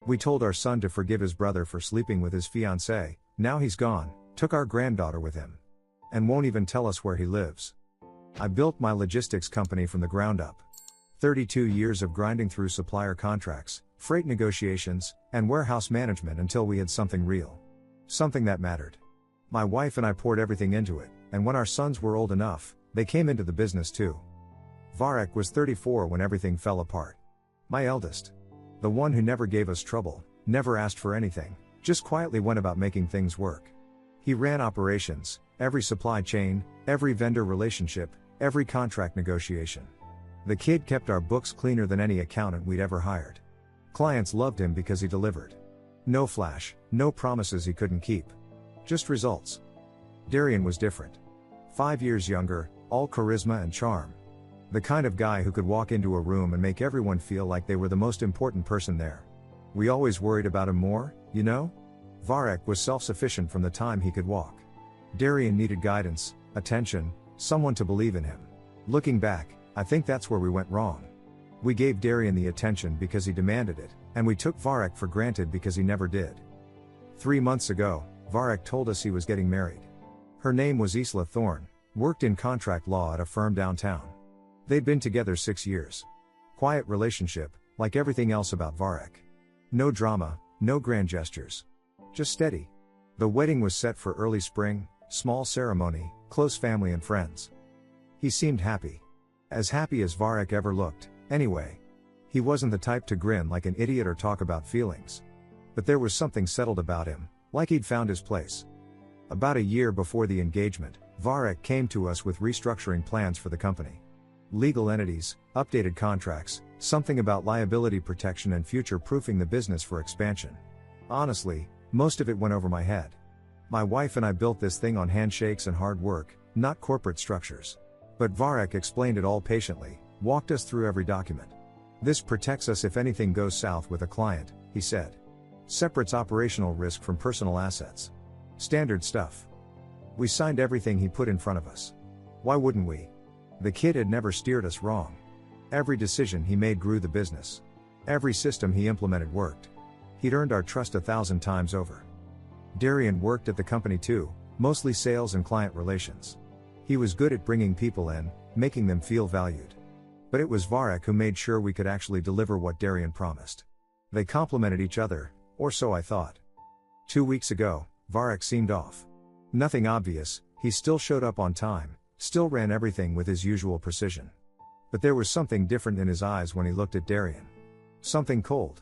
We told our son to forgive his brother for sleeping with his fiancée, now he's gone, took our granddaughter with him. And won't even tell us where he lives. I built my logistics company from the ground up. 32 years of grinding through supplier contracts, freight negotiations, and warehouse management until we had something real. Something that mattered. My wife and I poured everything into it, and when our sons were old enough, they came into the business too. Varek was 34 when everything fell apart. My eldest. The one who never gave us trouble, never asked for anything, just quietly went about making things work. He ran operations, every supply chain, every vendor relationship, every contract negotiation. The kid kept our books cleaner than any accountant we'd ever hired. Clients loved him because he delivered. No flash, no promises he couldn't keep. Just results. Darian was different. 5 years younger, all charisma and charm. The kind of guy who could walk into a room and make everyone feel like they were the most important person there. We always worried about him more, you know? Varek was self-sufficient from the time he could walk. Darian needed guidance, attention, someone to believe in him. Looking back, I think that's where we went wrong. We gave Darian the attention because he demanded it, and we took Varek for granted because he never did. 3 months ago, Varek told us he was getting married. Her name was Isla Thorne, worked in contract law at a firm downtown. They'd been together 6 years. Quiet relationship, like everything else about Varek. No drama, no grand gestures. Just steady. The wedding was set for early spring, small ceremony, close family and friends. He seemed happy. As happy as Varek ever looked, anyway. He wasn't the type to grin like an idiot or talk about feelings. But there was something settled about him, like he'd found his place. About a year before the engagement, Varek came to us with restructuring plans for the company. Legal entities, updated contracts, something about liability protection and future-proofing the business for expansion. Honestly, most of it went over my head. My wife and I built this thing on handshakes and hard work, not corporate structures. But Varek explained it all patiently, walked us through every document. This protects us if anything goes south with a client, he said. Separates operational risk from personal assets. Standard stuff. We signed everything he put in front of us. Why wouldn't we? The kid had never steered us wrong. Every decision he made grew the business. Every system he implemented worked. He'd earned our trust 1,000 times over. Darian worked at the company too, mostly sales and client relations. He was good at bringing people in, making them feel valued. But it was Varek who made sure we could actually deliver what Darian promised. They complemented each other, or so I thought. 2 weeks ago, Varek seemed off. Nothing obvious, he still showed up on time, still ran everything with his usual precision. But there was something different in his eyes when he looked at Darian. Something cold.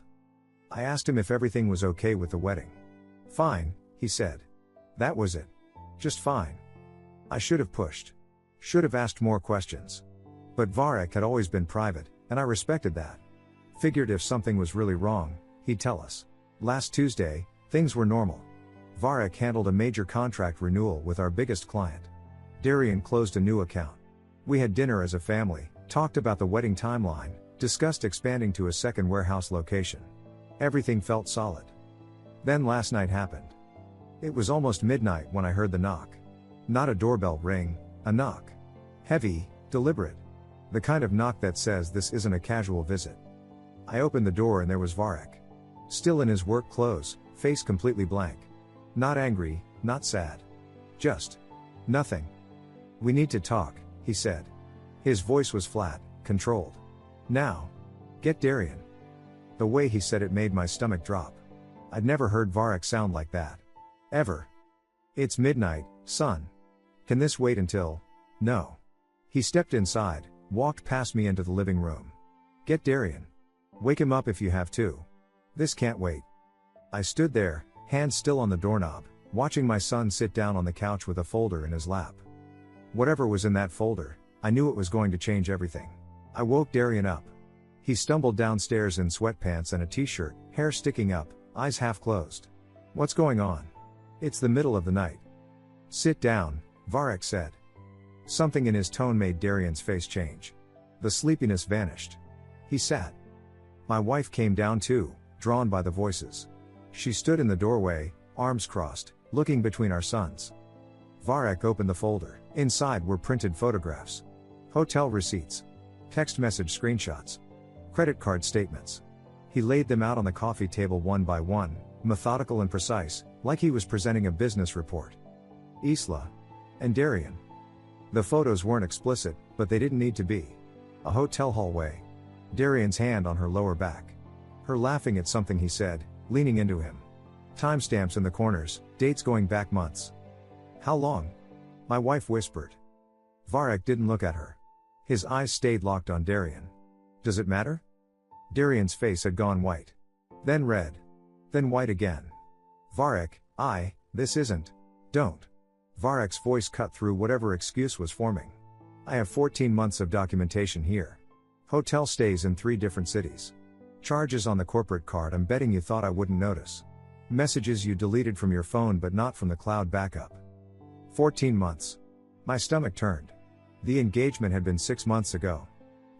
I asked him if everything was okay with the wedding. Fine, he said. That was it. Just fine. I should have pushed. Should have asked more questions. But Varek had always been private, and I respected that. Figured if something was really wrong, he'd tell us. Last Tuesday, things were normal. Varek handled a major contract renewal with our biggest client. Darian closed a new account. We had dinner as a family, talked about the wedding timeline, discussed expanding to a second warehouse location. Everything felt solid. Then last night happened. It was almost midnight when I heard the knock. Not a doorbell ring, a knock. Heavy, deliberate. The kind of knock that says this isn't a casual visit. I opened the door and there was Varek. Still in his work clothes, face completely blank. Not angry, not sad. Just nothing. We need to talk, he said. His voice was flat, controlled. Now. Get Darian. The way he said it made my stomach drop. I'd never heard Varek sound like that. Ever. It's midnight, son. Can this wait until? No. He stepped inside, walked past me into the living room. Get Darian. Wake him up if you have to. This can't wait. I stood there, hand still on the doorknob, watching my son sit down on the couch with a folder in his lap. Whatever was in that folder, I knew it was going to change everything. I woke Darian up. He stumbled downstairs in sweatpants and a t-shirt, hair sticking up, eyes half closed. What's going on? It's the middle of the night. Sit down, Varek said. Something in his tone made Darian's face change. The sleepiness vanished. He sat. My wife came down too, drawn by the voices. She stood in the doorway, arms crossed, looking between our sons. Varek opened the folder. Inside were printed photographs. Hotel receipts. Text message screenshots. Credit card statements. He laid them out on the coffee table one by one, methodical and precise, like he was presenting a business report. Isla. And Darian. The photos weren't explicit, but they didn't need to be. A hotel hallway. Darian's hand on her lower back. Her laughing at something he said, leaning into him. Timestamps in the corners, dates going back months. How long? My wife whispered. Varek didn't look at her. His eyes stayed locked on Darian. Does it matter? Darian's face had gone white. Then red. Then white again. Varek, this isn't. Don't. Varek's voice cut through whatever excuse was forming. I have 14 months of documentation here. Hotel stays in 3 different cities. Charges on the corporate card I'm betting you thought I wouldn't notice. Messages you deleted from your phone but not from the cloud backup. 14 months. My stomach turned. The engagement had been 6 months ago.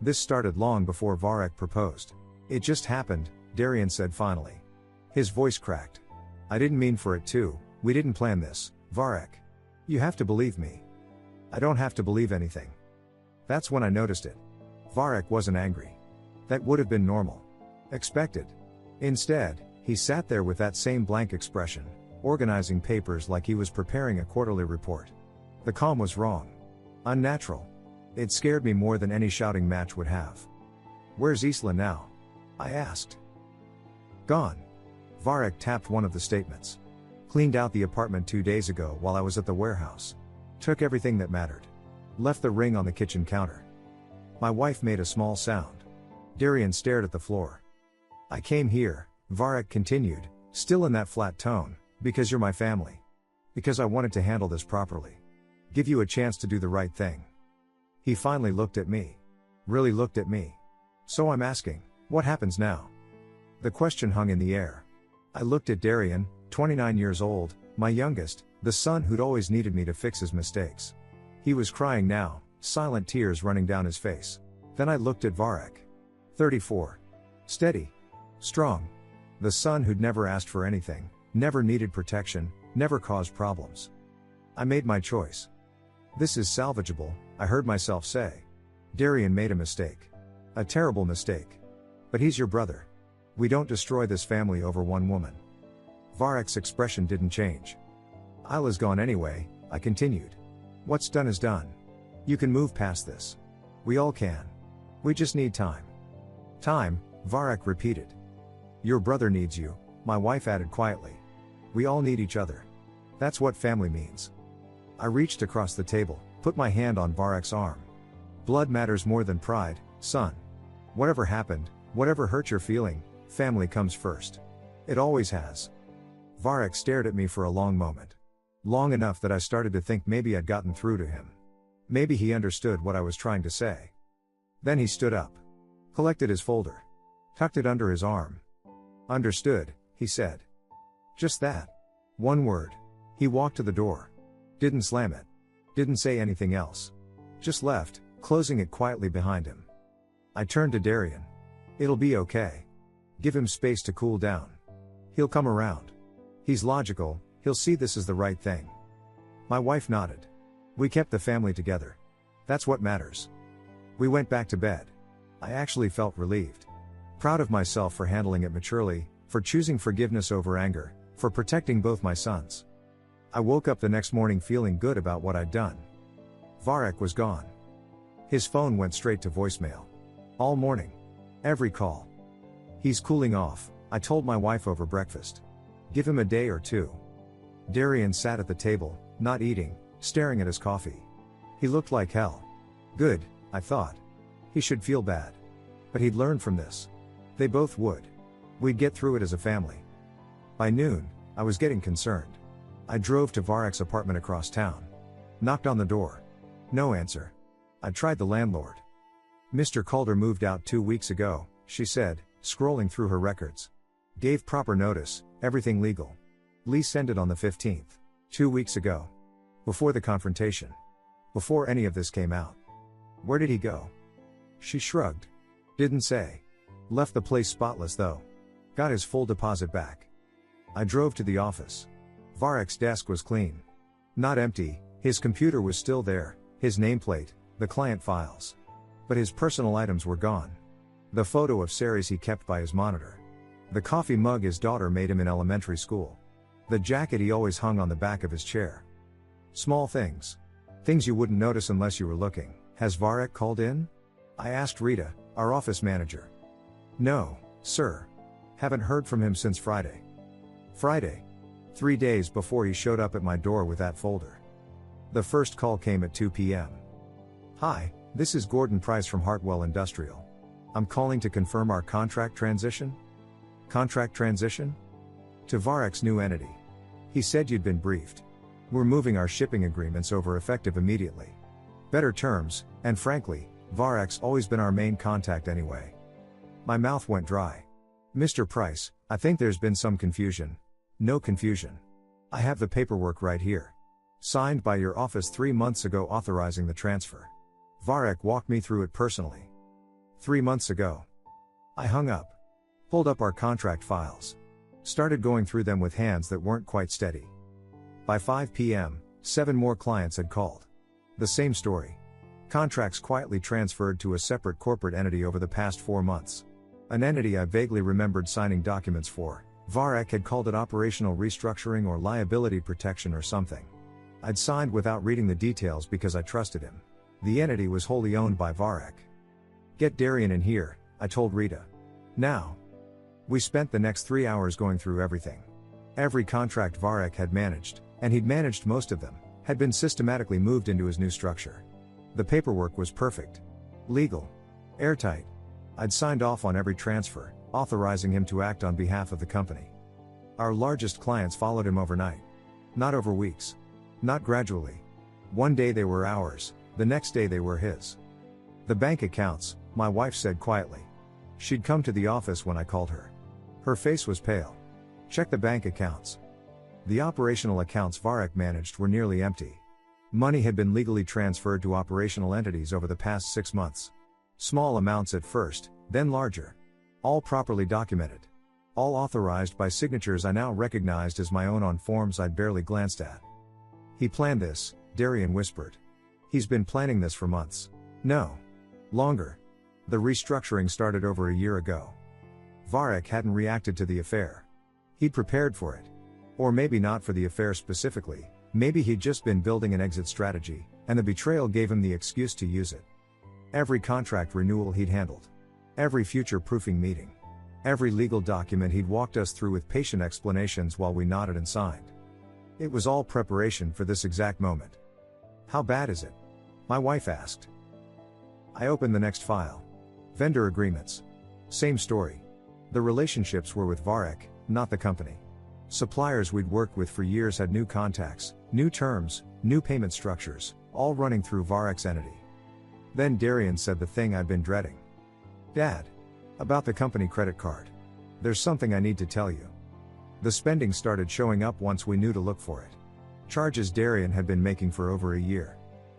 This started long before Varek proposed. It just happened, Darian said finally. His voice cracked. I didn't mean for it to, we didn't plan this, Varek. You have to believe me. I don't have to believe anything. That's when I noticed it. Varek wasn't angry. That would have been normal. Expected. Instead, he sat there with that same blank expression, organizing papers like he was preparing a quarterly report. The calm was wrong. Unnatural. It scared me more than any shouting match would have. Where's Isla now? I asked. Gone. Varek tapped one of the statements. Cleaned out the apartment 2 days ago while I was at the warehouse. Took everything that mattered. Left the ring on the kitchen counter. My wife made a small sound. Darian stared at the floor. I came here, Varek continued, still in that flat tone, because you're my family. Because I wanted to handle this properly. Give you a chance to do the right thing. He finally looked at me. Really looked at me. So I'm asking, what happens now? The question hung in the air. I looked at Darian, 29 years old, my youngest, the son who'd always needed me to fix his mistakes. He was crying now, silent tears running down his face. Then I looked at Varek. 34. Steady. Strong. The son who'd never asked for anything, never needed protection, never caused problems. I made my choice. This is salvageable, I heard myself say. Darian made a mistake. A terrible mistake. But he's your brother. We don't destroy this family over one woman. Varek's expression didn't change. Isla's gone anyway, I continued. What's done is done. You can move past this. We all can. We just need time. Time, Varek repeated. Your brother needs you, my wife added quietly. We all need each other. That's what family means. I reached across the table, put my hand on Varek's arm. Blood matters more than pride, son. Whatever happened, whatever hurt you're feeling, family comes first. It always has. Varek stared at me for a long moment. Long enough that I started to think maybe I'd gotten through to him. Maybe he understood what I was trying to say. Then he stood up. Collected his folder. Tucked it under his arm. Understood, he said. Just that. One word. He walked to the door. Didn't slam it. Didn't say anything else. Just left, closing it quietly behind him. I turned to Darian. It'll be okay. Give him space to cool down. He'll come around. He's logical, he'll see this as the right thing. My wife nodded. We kept the family together. That's what matters. We went back to bed. I actually felt relieved. Proud of myself for handling it maturely, for choosing forgiveness over anger, for protecting both my sons. I woke up the next morning feeling good about what I'd done. Varek was gone. His phone went straight to voicemail. All morning. Every call. He's cooling off, I told my wife over breakfast. Give him a day or two. Darian sat at the table, not eating, staring at his coffee. He looked like hell. Good, I thought. He should feel bad. But he'd learn from this. They both would. We'd get through it as a family. By noon, I was getting concerned. I drove to Varek's apartment across town. Knocked on the door. No answer. I tried the landlord. Mr. Calder moved out 2 weeks ago, she said, scrolling through her records. Gave proper notice, everything legal. Lease ended on the 15th. 2 weeks ago. Before the confrontation. Before any of this came out. Where did he go? She shrugged. Didn't say. Left the place spotless though. Got his full deposit back. I drove to the office. Varek's desk was clean. Not empty, his computer was still there, his nameplate, the client files. But his personal items were gone. The photo of Ceres he kept by his monitor. The coffee mug his daughter made him in elementary school. The jacket he always hung on the back of his chair. Small things. Things you wouldn't notice unless you were looking. Has Varek called in? I asked Rita, our office manager. No, sir. Haven't heard from him since Friday. Friday? 3 days before he showed up at my door with that folder. The first call came at 2 p.m. Hi, this is Gordon Price from Hartwell Industrial. I'm calling to confirm our contract transition. Contract transition? To Varek's new entity. He said you'd been briefed. We're moving our shipping agreements over effective immediately. Better terms, and frankly, Varek's always been our main contact anyway. My mouth went dry. Mr. Price, I think there's been some confusion. No confusion. I have the paperwork right here. Signed by your office 3 months ago authorizing the transfer. Varek walked me through it personally. 3 months ago. I hung up. Pulled up our contract files. Started going through them with hands that weren't quite steady. By 5 p.m., 7 more clients had called. The same story. Contracts quietly transferred to a separate corporate entity over the past 4 months. An entity I vaguely remembered signing documents for. Varek had called it operational restructuring or liability protection or something. I'd signed without reading the details because I trusted him. The entity was wholly owned by Varek. Get Darian in here, I told Rita. Now. We spent the next 3 hours going through everything. Every contract Varek had managed, and he'd managed most of them, had been systematically moved into his new structure. The paperwork was perfect. Legal. Airtight. I'd signed off on every transfer, authorizing him to act on behalf of the company. Our largest clients followed him overnight. Not over weeks. Not gradually. One day they were ours, the next day they were his. The bank accounts, my wife said quietly. She'd come to the office when I called her. Her face was pale. Check the bank accounts. The operational accounts Varek managed were nearly empty. Money had been legally transferred to operational entities over the past 6 months. Small amounts at first, then larger. All properly documented. All authorized by signatures I now recognized as my own on forms I'd barely glanced at. He planned this, Darian whispered. He's been planning this for months. No. Longer. The restructuring started over a year ago. Varek hadn't reacted to the affair. He'd prepared for it. Or maybe not for the affair specifically, maybe he'd just been building an exit strategy, and the betrayal gave him the excuse to use it. Every contract renewal he'd handled. Every future-proofing meeting. Every legal document he'd walked us through with patient explanations while we nodded and signed. It was all preparation for this exact moment. How bad is it? My wife asked. I opened the next file. Vendor agreements. Same story. The relationships were with Varek, not the company. Suppliers we'd worked with for years had new contacts, new terms, new payment structures, all running through Varek's entity. Then Darian said the thing I'd been dreading. Dad. About the company credit card. There's something I need to tell you. The spending started showing up once we knew to look for it. Charges Darian had been making for over a year.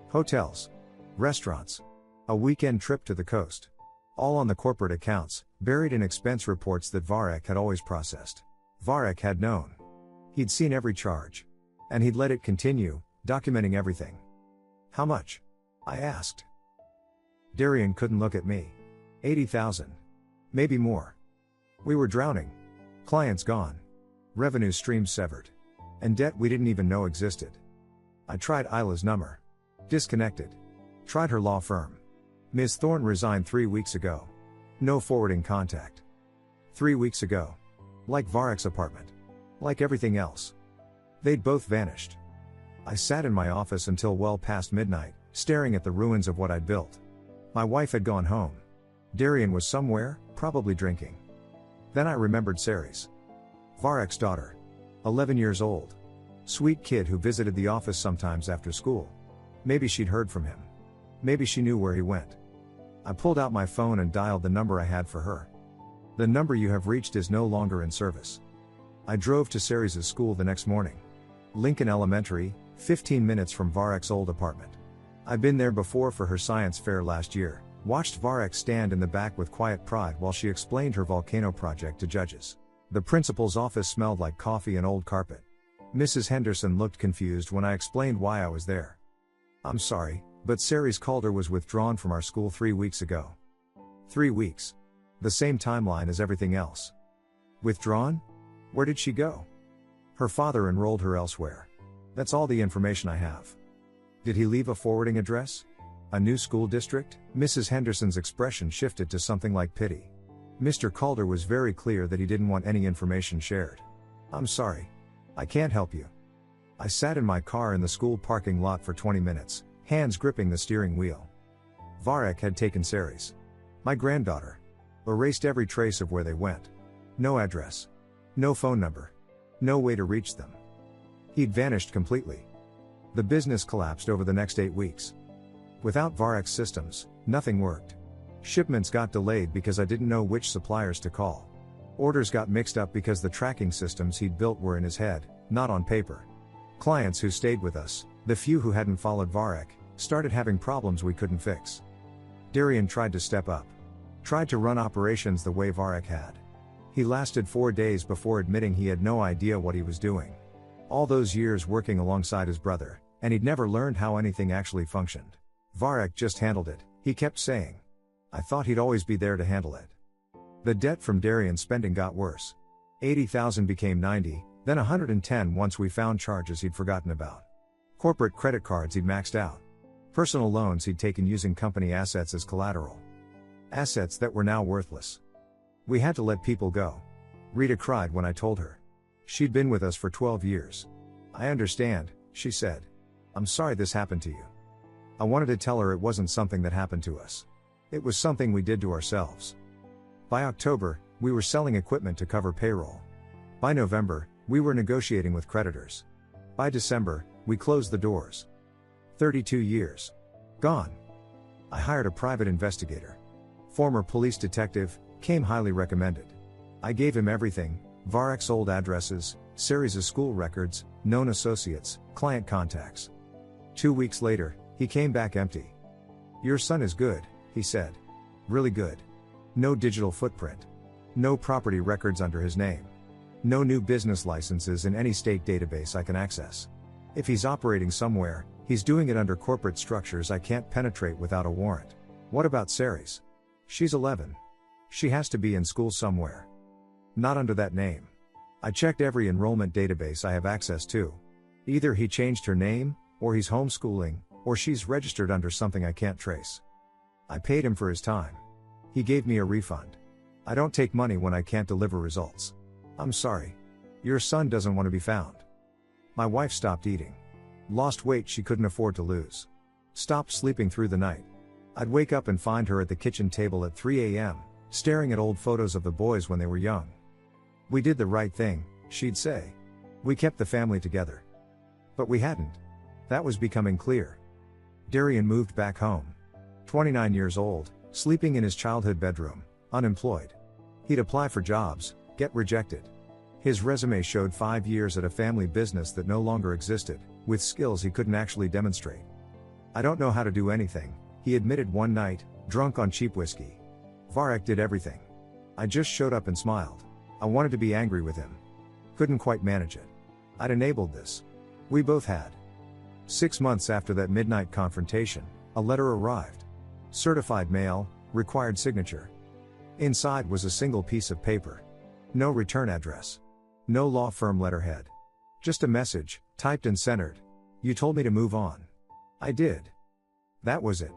Hotels. Restaurants. A weekend trip to the coast. All on the corporate accounts, buried in expense reports that Varek had always processed. Varek had known. He'd seen every charge. And he'd let it continue, documenting everything. How much? I asked. Darian couldn't look at me. 80,000. Maybe more. We were drowning. Clients gone. Revenue streams severed. And debt we didn't even know existed. I tried Isla's number. Disconnected. Tried her law firm. Ms. Thorne resigned 3 weeks ago. No forwarding contact. 3 weeks ago. Like Varek's apartment. Like everything else. They'd both vanished. I sat in my office until well past midnight, staring at the ruins of what I'd built. My wife had gone home. Darian was somewhere, probably drinking. Then I remembered Ceres. Varek's daughter. 11 years old. Sweet kid who visited the office sometimes after school. Maybe she'd heard from him. Maybe she knew where he went. I pulled out my phone and dialed the number I had for her. The number you have reached is no longer in service. I drove to Ceres' school the next morning. Lincoln Elementary, 15 minutes from Varek's old apartment. I'd been there before for her science fair last year, watched Varek stand in the back with quiet pride while she explained her volcano project to judges. The principal's office smelled like coffee and old carpet. Mrs. Henderson looked confused when I explained why I was there. I'm sorry, but Ceres Calder was withdrawn from our school 3 weeks ago. 3 weeks. The same timeline as everything else. Withdrawn? Where did she go? Her father enrolled her elsewhere. That's all the information I have. Did he leave a forwarding address? A new school district? Mrs. Henderson's expression shifted to something like pity. Mr. Calder was very clear that he didn't want any information shared. I'm sorry. I can't help you. I sat in my car in the school parking lot for 20 minutes, hands gripping the steering wheel. Varek had taken Saris, my granddaughter, erased every trace of where they went. No address. No phone number. No way to reach them. He'd vanished completely. The business collapsed over the next 8 weeks. Without Varek's systems, nothing worked. Shipments got delayed because I didn't know which suppliers to call. Orders got mixed up because the tracking systems he'd built were in his head, not on paper. Clients who stayed with us, the few who hadn't followed Varek, started having problems we couldn't fix. Darian tried to step up. Tried to run operations the way Varek had. He lasted 4 days before admitting he had no idea what he was doing. All those years working alongside his brother, and he'd never learned how anything actually functioned. Varek just handled it, he kept saying. I thought he'd always be there to handle it. The debt from Darian's spending got worse. 80,000 became 90, then 110 once we found charges he'd forgotten about. Corporate credit cards he'd maxed out. Personal loans he'd taken using company assets as collateral. Assets that were now worthless. We had to let people go. Rita cried when I told her. She'd been with us for 12 years. I understand, she said. I'm sorry this happened to you. I wanted to tell her it wasn't something that happened to us. It was something we did to ourselves. By October, we were selling equipment to cover payroll. By November, we were negotiating with creditors. By December, we closed the doors. 32 years. Gone. I hired a private investigator. Former police detective, came highly recommended. I gave him everything, Varek's old addresses, Saris' school records, known associates, client contacts. 2 weeks later, he came back empty. Your son is good, he said. Really good. No digital footprint. No property records under his name. No new business licenses in any state database I can access. If he's operating somewhere, he's doing it under corporate structures I can't penetrate without a warrant. What about Saris? She's 11. She has to be in school somewhere. Not under that name. I checked every enrollment database I have access to. Either he changed her name, or he's homeschooling, or she's registered under something I can't trace. I paid him for his time. He gave me a refund. I don't take money when I can't deliver results. I'm sorry. Your son doesn't want to be found. My wife stopped eating. Lost weight she couldn't afford to lose. Stopped sleeping through the night. I'd wake up and find her at the kitchen table at 3 a.m., staring at old photos of the boys when they were young. We did the right thing, she'd say. We kept the family together. But we hadn't. That was becoming clear. Darian moved back home. 29 years old, sleeping in his childhood bedroom, unemployed. He'd apply for jobs, get rejected. His resume showed 5 years at a family business that no longer existed, with skills he couldn't actually demonstrate. I don't know how to do anything, he admitted one night, drunk on cheap whiskey. Varek did everything. I just showed up and smiled. I wanted to be angry with him. Couldn't quite manage it. I'd enabled this. We both had. 6 months after that midnight confrontation, a letter arrived. Certified mail, required signature. Inside was a single piece of paper. No return address. No law firm letterhead. Just a message, typed and centered. You told me to move on. I did. That was it.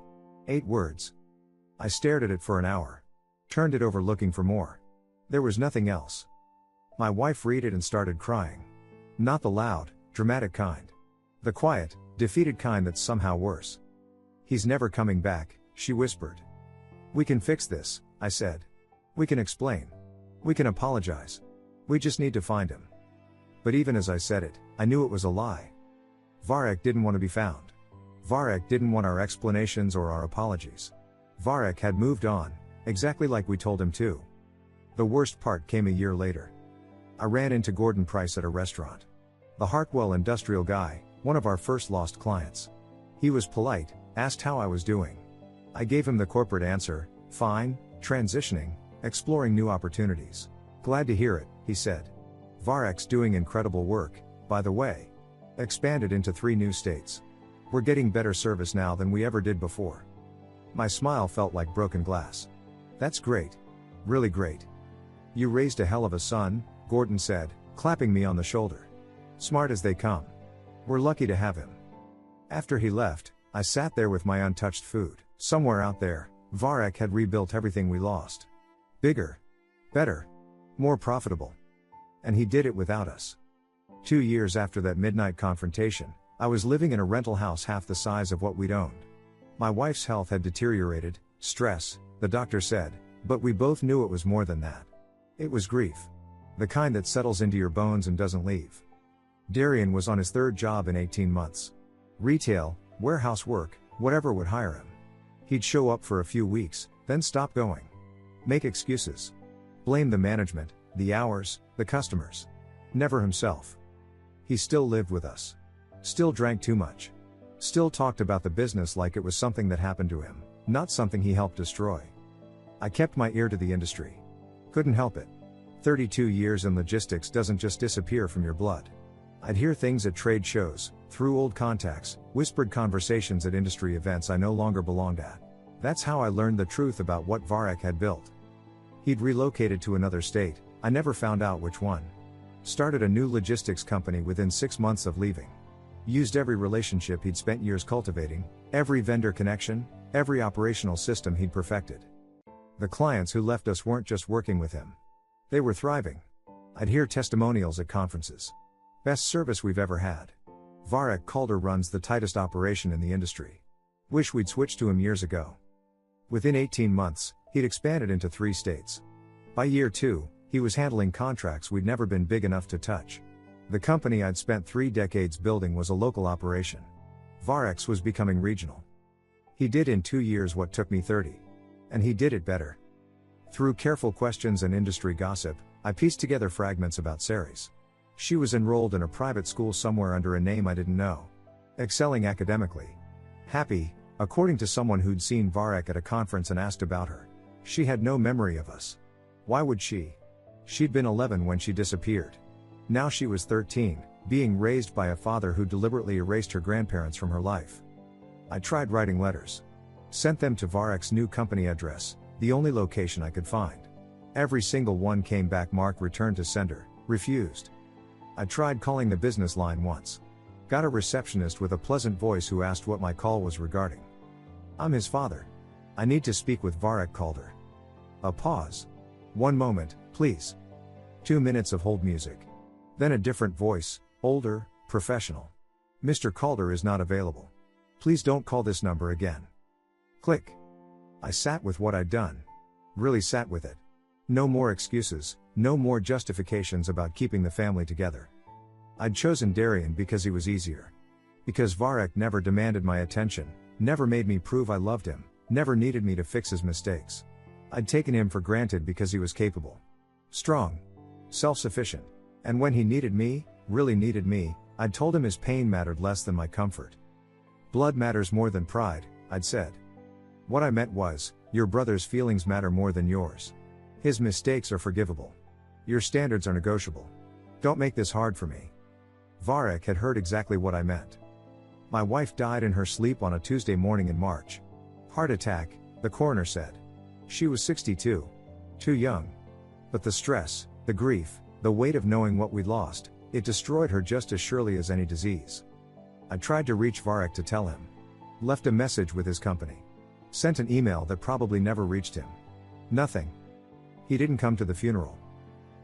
8 words. I stared at it for an hour. Turned it over looking for more. There was nothing else. My wife read it and started crying. Not the loud, dramatic kind. The quiet, defeated kind that's somehow worse. He's never coming back, she whispered. We can fix this, I said. We can explain. We can apologize. We just need to find him. But even as I said it, I knew it was a lie. Varek didn't want to be found. Varek didn't want our explanations or our apologies. Varek had moved on, exactly like we told him to. The worst part came a year later. I ran into Gordon Price at a restaurant. The Hartwell industrial guy, one of our first lost clients. He was polite, asked how I was doing. I gave him the corporate answer, fine, transitioning, exploring new opportunities. Glad to hear it, he said. Varek's doing incredible work, by the way. Expanded into 3 new states. We're getting better service now than we ever did before. My smile felt like broken glass. That's great. Really great. You raised a hell of a son, Gordon said, clapping me on the shoulder. Smart as they come. We're lucky to have him. After he left, I sat there with my untouched food. Somewhere out there, Varek had rebuilt everything we lost. Bigger. Better. More profitable. And he did it without us. 2 years after that midnight confrontation, I was living in a rental house half the size of what we'd owned. My wife's health had deteriorated, stress, the doctor said, but we both knew it was more than that. It was grief. The kind that settles into your bones and doesn't leave. Darian was on his third job in 18 months. Retail, warehouse work, whatever would hire him. He'd show up for a few weeks, then stop going. Make excuses. Blame the management, the hours, the customers. Never himself. He still lived with us. Still drank too much. Still talked about the business like it was something that happened to him, not something he helped destroy. I kept my ear to the industry. Couldn't help it. 32 years in logistics doesn't just disappear from your blood. I'd hear things at trade shows, through old contacts, whispered conversations at industry events I no longer belonged at. That's how I learned the truth about what Varek had built. He'd relocated to another state, I never found out which one. Started a new logistics company within 6 months of leaving. Used every relationship he'd spent years cultivating, every vendor connection, every operational system he'd perfected. The clients who left us weren't just working with him. They were thriving. I'd hear testimonials at conferences. Best service we've ever had. Varek Calder runs the tightest operation in the industry. Wish we'd switched to him years ago. Within 18 months, he'd expanded into 3 states. By year 2, he was handling contracts we'd never been big enough to touch. The company I'd spent 3 decades building was a local operation. Varek's was becoming regional. He did in 2 years what took me 30. And he did it better. Through careful questions and industry gossip, I pieced together fragments about Ceres. She was enrolled in a private school somewhere under a name I didn't know. Excelling academically. Happy, according to someone who'd seen Varek at a conference and asked about her. She had no memory of us. Why would she? She'd been 11 when she disappeared. Now she was 13, being raised by a father who deliberately erased her grandparents from her life. I tried writing letters. Sent them to Varek's new company address, the only location I could find. Every single one came back marked returned to sender, refused. I tried calling the business line once. Got a receptionist with a pleasant voice who asked what my call was regarding. I'm his father. I need to speak with Varek Calder. A pause. 1 moment, please. 2 minutes of hold music. Then a different voice, older, professional. Mr. Calder is not available. Please don't call this number again. Click. I sat with what I'd done. Really sat with it. No more excuses, no more justifications about keeping the family together. I'd chosen Darian because he was easier. Because Varek never demanded my attention, never made me prove I loved him, never needed me to fix his mistakes. I'd taken him for granted because he was capable. Strong. Self-sufficient. And when he needed me, really needed me, I'd told him his pain mattered less than my comfort. Blood matters more than pride, I'd said. What I meant was, your brother's feelings matter more than yours. His mistakes are forgivable. Your standards are negotiable. Don't make this hard for me. Varek had heard exactly what I meant. My wife died in her sleep on a Tuesday morning in March. Heart attack, the coroner said. She was 62. Too young. But the stress, the grief, the weight of knowing what we'd lost, it destroyed her just as surely as any disease. I tried to reach Varek to tell him. Left a message with his company. Sent an email that probably never reached him. Nothing. He didn't come to the funeral.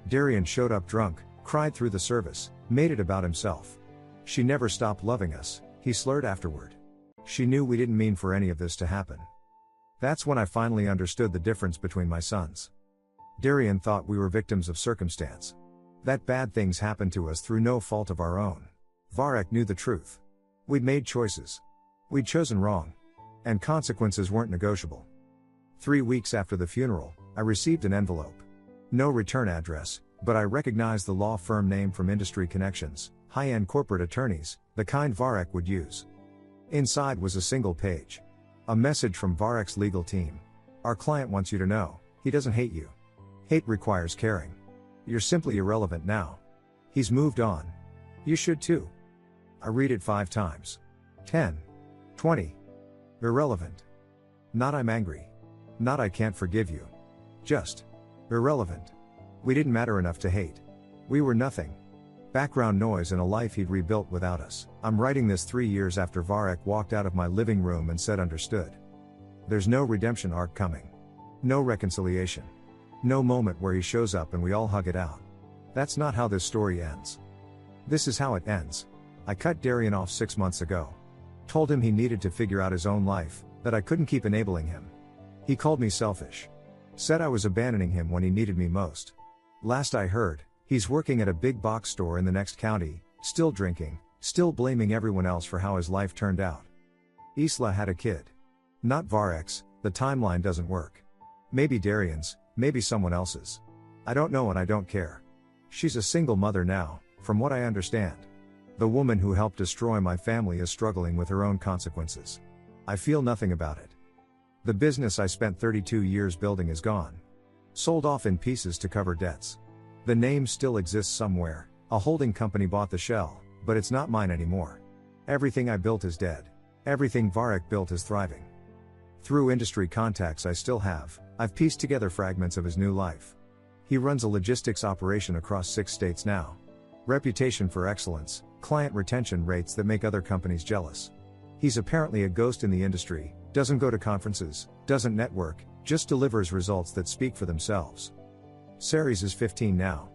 Darian showed up drunk, cried through the service, made it about himself. She never stopped loving us, he slurred afterward. She knew we didn't mean for any of this to happen. That's when I finally understood the difference between my sons. Darian thought we were victims of circumstance. That bad things happened to us through no fault of our own. Varek knew the truth. We'd made choices. We'd chosen wrong. And consequences weren't negotiable. 3 weeks after the funeral, I received an envelope. No return address, but I recognized the law firm name from industry connections, high-end corporate attorneys, the kind Varek would use. Inside was a single page. A message from Varek's legal team. Our client wants you to know, he doesn't hate you. Hate requires caring. You're simply irrelevant now. He's moved on. You should too. I read it 5 times. 10. 20. Irrelevant. Not I'm angry. Not I can't forgive you. Just. Irrelevant. We didn't matter enough to hate. We were nothing. Background noise in a life he'd rebuilt without us. I'm writing this 3 years after Varek walked out of my living room and said understood. There's no redemption arc coming. No reconciliation. No moment where he shows up and we all hug it out. That's not how this story ends. This is how it ends. I cut Darian off 6 months ago. Told him he needed to figure out his own life, that I couldn't keep enabling him. He called me selfish. Said I was abandoning him when he needed me most. Last I heard, he's working at a big box store in the next county, still drinking, still blaming everyone else for how his life turned out. Isla had a kid. Not Varek's, the timeline doesn't work. Maybe Darian's, maybe someone else's. I don't know and I don't care. She's a single mother now, from what I understand. The woman who helped destroy my family is struggling with her own consequences. I feel nothing about it. The business I spent 32 years building is gone. Sold off in pieces to cover debts. The name still exists somewhere, a holding company bought the shell, but it's not mine anymore. Everything I built is dead. Everything Varek built is thriving. Through industry contacts I've pieced together fragments of his new life. He runs a logistics operation across 6 states now. Reputation for excellence, client retention rates that make other companies jealous. He's apparently a ghost in the industry, doesn't go to conferences, doesn't network, just delivers results that speak for themselves. Ceres is 15 now.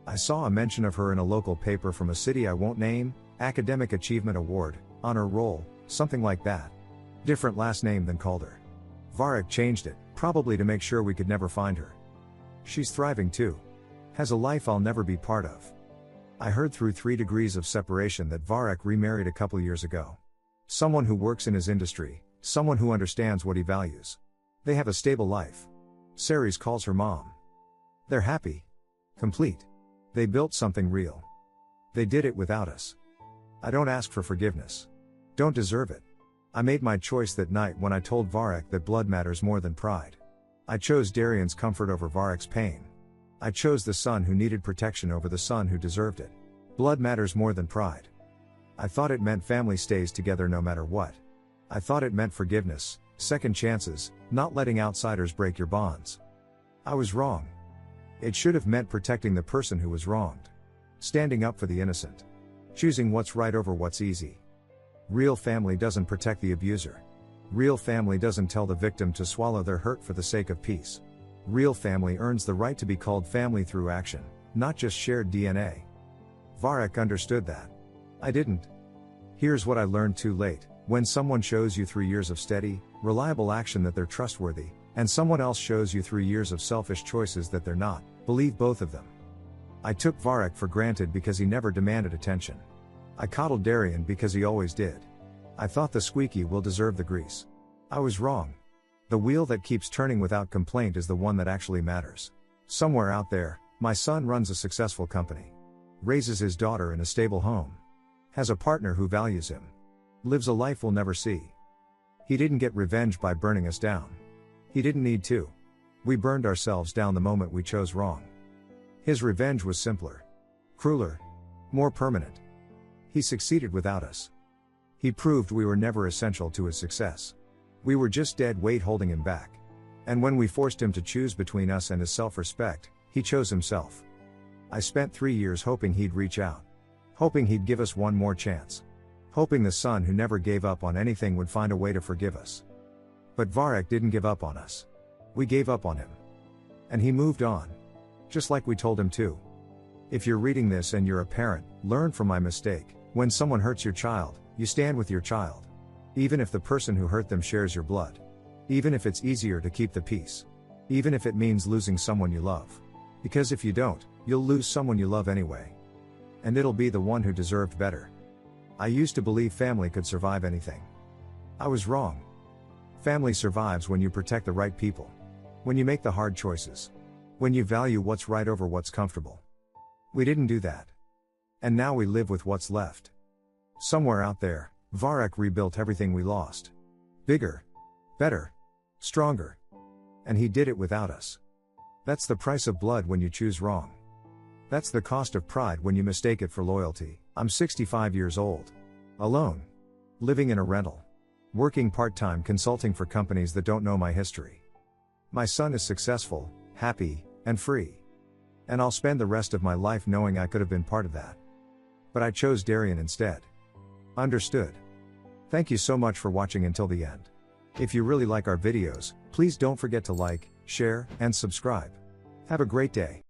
I saw a mention of her in a local paper from a city I won't name, Academic Achievement Award, honor roll, something like that. Different last name than Calder. Varek changed it, probably to make sure we could never find her. She's thriving too. Has a life I'll never be part of. I heard through 3 degrees of separation that Varek remarried a couple years ago. Someone who works in his industry, someone who understands what he values. They have a stable life. Ceres calls her mom. They're happy. Complete. They built something real. They did it without us. I don't ask for forgiveness. Don't deserve it. I made my choice that night when I told Varek that blood matters more than pride. I chose Darian's comfort over Varek's pain. I chose the son who needed protection over the son who deserved it. Blood matters more than pride. I thought it meant family stays together no matter what. I thought it meant forgiveness, second chances, not letting outsiders break your bonds. I was wrong. It should have meant protecting the person who was wronged. Standing up for the innocent. Choosing what's right over what's easy. Real family doesn't protect the abuser. Real family doesn't tell the victim to swallow their hurt for the sake of peace. Real family earns the right to be called family through action, not just shared DNA. Varek understood that. I didn't. Here's what I learned too late: when someone shows you 3 years of steady, reliable action that they're trustworthy, and someone else shows you 3 years of selfish choices that they're not, believe both of them. I took Varek for granted because he never demanded attention. I coddled Darian because he always did. I thought the squeaky wheel deserved the grease. I was wrong. The wheel that keeps turning without complaint is the one that actually matters. Somewhere out there, my son runs a successful company. Raises his daughter in a stable home. Has a partner who values him. Lives a life we'll never see. He didn't get revenge by burning us down. He didn't need to. We burned ourselves down the moment we chose wrong. His revenge was simpler. Crueler. More permanent. He succeeded without us. He proved we were never essential to his success. We were just dead weight holding him back. And when we forced him to choose between us and his self-respect, he chose himself. I spent 3 years hoping he'd reach out. Hoping he'd give us one more chance. Hoping the son who never gave up on anything would find a way to forgive us. But Varek didn't give up on us. We gave up on him. And he moved on. Just like we told him to. If you're reading this and you're a parent, learn from my mistake. When someone hurts your child, you stand with your child. Even if the person who hurt them shares your blood. Even if it's easier to keep the peace. Even if it means losing someone you love. Because if you don't, you'll lose someone you love anyway. And it'll be the one who deserved better. I used to believe family could survive anything. I was wrong. Family survives when you protect the right people. When you make the hard choices. When you value what's right over what's comfortable. We didn't do that. And now we live with what's left. Somewhere out there, Varek rebuilt everything we lost. Bigger. Better. Stronger. And he did it without us. That's the price of blood when you choose wrong. That's the cost of pride when you mistake it for loyalty. I'm 65 years old. Alone. Living in a rental. Working part-time consulting for companies that don't know my history. My son is successful, happy, and free. And I'll spend the rest of my life knowing I could have been part of that. But I chose Darian instead. Understood. Thank you so much for watching until the end. If you really like our videos, please don't forget to like, share, and subscribe. Have a great day.